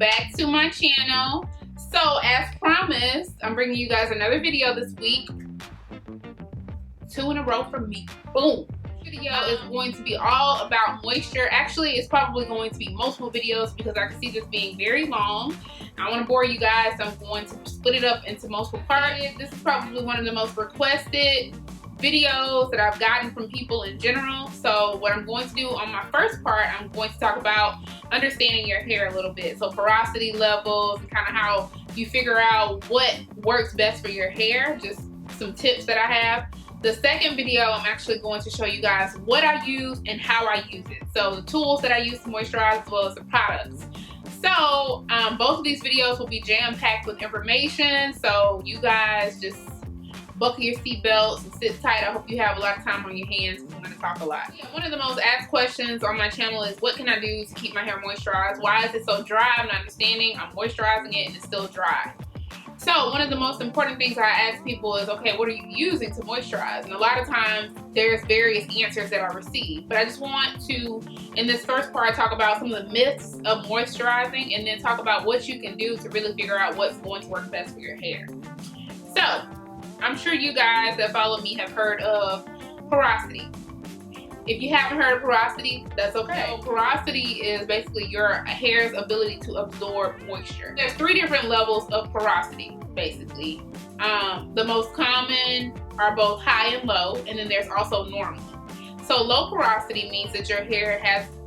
back to my channel. So as promised, I'm bringing you guys another video this week. 2 in a row from me. Boom. This video is going to be all about moisture. Actually, it's probably going to be multiple videos because I can see this being very long. I don't want to bore you guys, so I'm going to split it up into multiple parts. This is probably one of the most requested videos that I've gotten from people in general. So what I'm going to do on my first part, I'm going to talk about understanding your hair a little bit. So porosity levels and kind of how you figure out what works best for your hair. Just some tips that I have. The second video, I'm actually going to show you guys what I use and how I use it. So the tools that I use to moisturize as well as the products. So both of these videos will be jam-packed with information. So you guys just buckle your seatbelts and sit tight. I hope you have a lot of time on your hands because I'm going to talk a lot. One of the most asked questions on my channel is what can I do to keep my hair moisturized? Why is it so dry? I'm not understanding. I'm moisturizing it and it's still dry. So one of the most important things I ask people is, okay, what are you using to moisturize? And a lot of times there's various answers that I receive. But I just want to, in this first part, talk about some of the myths of moisturizing and then talk about what you can do to really figure out what's going to work best for your hair. So I'm sure you guys that follow me have heard of porosity. If you haven't heard of porosity, that's okay. So porosity is basically your hair's ability to absorb moisture. There's 3 different levels of porosity, basically. The most common are both high and low, and then there's also normal. So low porosity means that your hair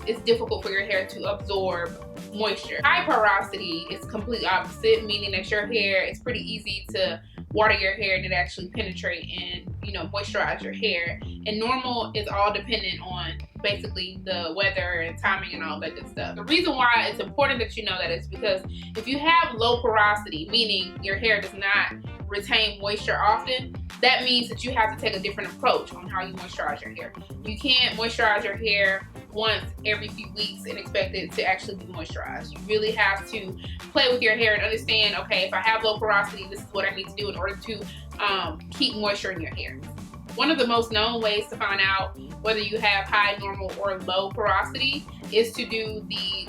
it's difficult for your hair to absorb moisture. High porosity is completely opposite, meaning that your hair, it's pretty easy to water your hair and it actually penetrate and moisturize your hair. And normal is all dependent on basically the weather and timing and all that good stuff. The reason why it's important that you know that is because if you have low porosity, meaning your hair does not retain moisture often, that means that you have to take a different approach on how you moisturize your hair. You can't moisturize your hair once every few weeks and expect it to actually be moisturized. You really have to play with your hair and understand, okay, if I have low porosity, this is what I need to do in order to keep moisture in your hair. One of the most known ways to find out whether you have high, normal, or low porosity is to do the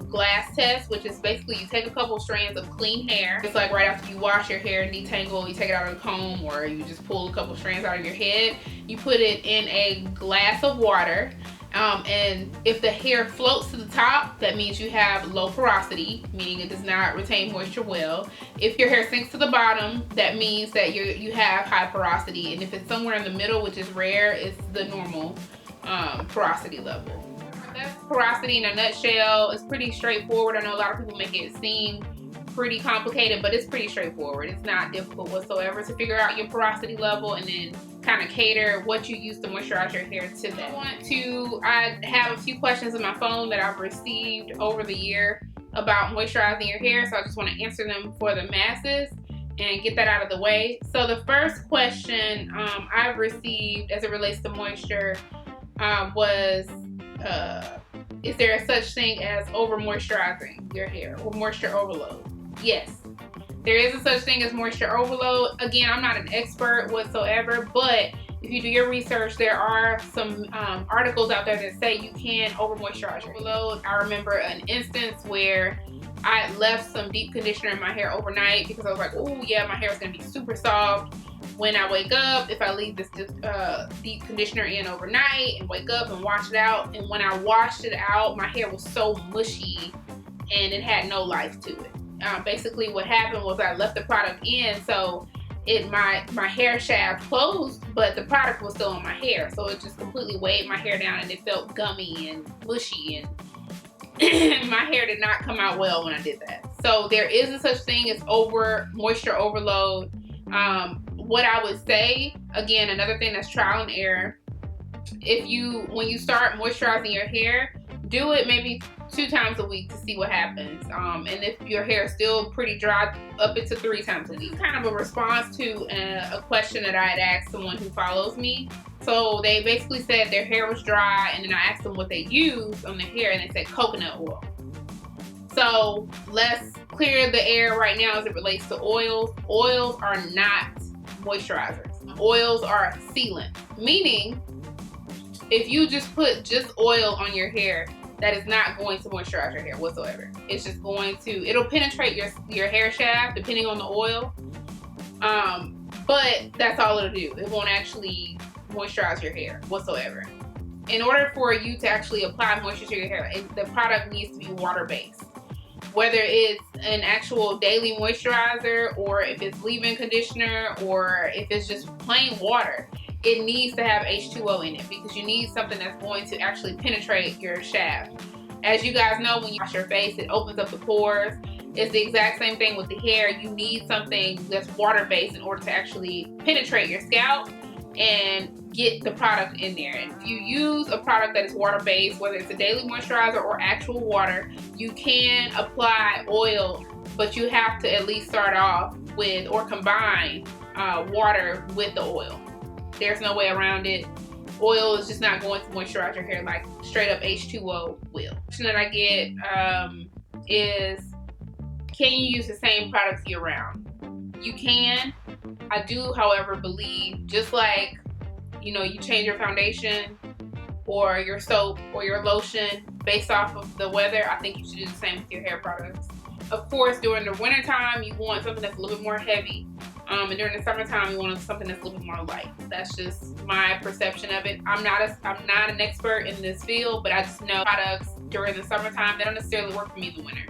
glass test, which is basically you take a couple strands of clean hair. It's like right after you wash your hair and detangle, you take it out of the comb or you just pull a couple strands out of your head. You put it in a glass of water. And if the hair floats to the top, that means you have low porosity, meaning it does not retain moisture well. If your hair sinks to the bottom, that means that you have high porosity. And if it's somewhere in the middle, which is rare, it's the normal porosity level. That's porosity in a nutshell. It's pretty straightforward. I know a lot of people make it seem pretty complicated, but it's pretty straightforward. It's not difficult whatsoever to figure out your porosity level and then kind of cater what you use to moisturize your hair to that. I have a few questions in my phone that I've received over the year about moisturizing your hair, so I just want to answer them for the masses and get that out of the way. So the first question I've received as it relates to moisture was, is there a such thing as over moisturizing your hair or moisture overload? Yes, there is a such thing as moisture overload. Again, I'm not an expert whatsoever, but if you do your research, there are some articles out there that say you can over moisturize your overload. I remember an instance where I left some deep conditioner in my hair overnight because I was like, oh yeah, my hair is gonna be super soft when I wake up if I leave this deep conditioner in overnight and wake up and wash it out. And when I washed it out, my hair was so mushy and it had no life to it. Basically what happened was I left the product in, so my hair shaft closed, but the product was still on my hair, so it just completely weighed my hair down and it felt gummy and mushy, and my hair did not come out well when I did that. So there isn't such thing as moisture overload. What I would say, again, another thing that's trial and error. When you start moisturizing your hair, do it maybe 2 times a week to see what happens. And if your hair is still pretty dry, up it to 3 times a week. This is kind of a response to a question that I had asked someone who follows me. So they basically said their hair was dry, and then I asked them what they used on their hair, and they said coconut oil. So let's clear the air right now as it relates to oils. Oils are not moisturizers. Oils are sealant, meaning if you just put just oil on your hair, that is not going to moisturize your hair whatsoever. It's just going to, it'll penetrate your hair shaft depending on the oil. But that's all it'll do. It won't actually moisturize your hair whatsoever. In order for you to actually apply moisture to your hair, the product needs to be water-based. Whether it's an actual daily moisturizer, or if it's leave-in conditioner, or if it's just plain water, it needs to have H2O in it, because you need something that's going to actually penetrate your shaft. As you guys know, when you wash your face, it opens up the pores. It's the exact same thing with the hair. You need something that's water-based in order to actually penetrate your scalp and get the product in there. And if you use a product that is water-based, whether it's a daily moisturizer or actual water, you can apply oil, but you have to at least start off with, or combine water with the oil. There's no way around it. Oil is just not going to moisturize your hair like straight up H2O will. The question that I get is, can you use the same products year round? You can. I do, however, believe, just like, you know, you change your foundation or your soap or your lotion based off of the weather, I think you should do the same with your hair products. Of course, during the winter time, you want something that's a little bit more heavy. And during the summertime, you want something that's a little bit more light. That's just my perception of it. I'm not an expert in this field, but I just know products during the summertime, they don't necessarily work for me in the winter.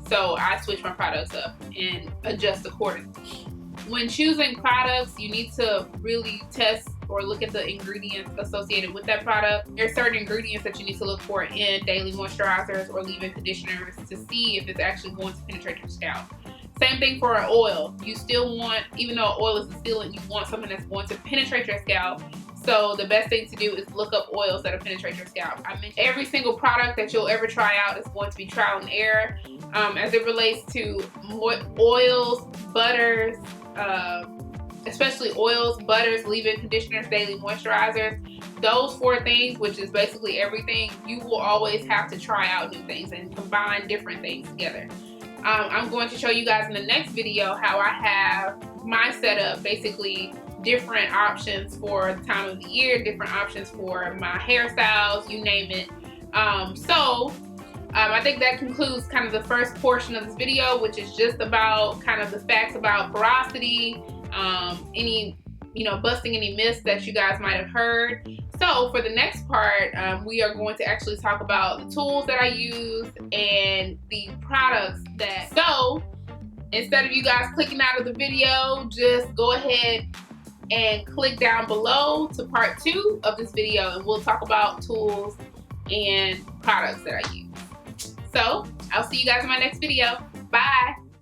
So I switch my products up and adjust accordingly. When choosing products, you need to really test or look at the ingredients associated with that product. There are certain ingredients that you need to look for in daily moisturizers or leave-in conditioners to see if it's actually going to penetrate your scalp. Same thing for an oil. You still want, even though oil is a sealant, you want something that's going to penetrate your scalp. So the best thing to do is look up oils that'll penetrate your scalp. I mentioned every single product that you'll ever try out is going to be trial and error. As it relates to oils, butters, especially oils, butters, leave-in conditioners, daily moisturizers, those 4 things, which is basically everything, you will always have to try out new things and combine different things together. I'm going to show you guys in the next video how I have my setup, basically different options for the time of the year, different options for my hairstyles, you name it. I think that concludes kind of the first portion of this video, which is just about kind of the facts about porosity, busting any myths that you guys might have heard. So for the next part, we are going to actually talk about the tools that I use and the products that, so instead of you guys clicking out of the video, just go ahead and click down below to part 2 of this video, and we'll talk about tools and products that I use. So I'll see you guys in my next video.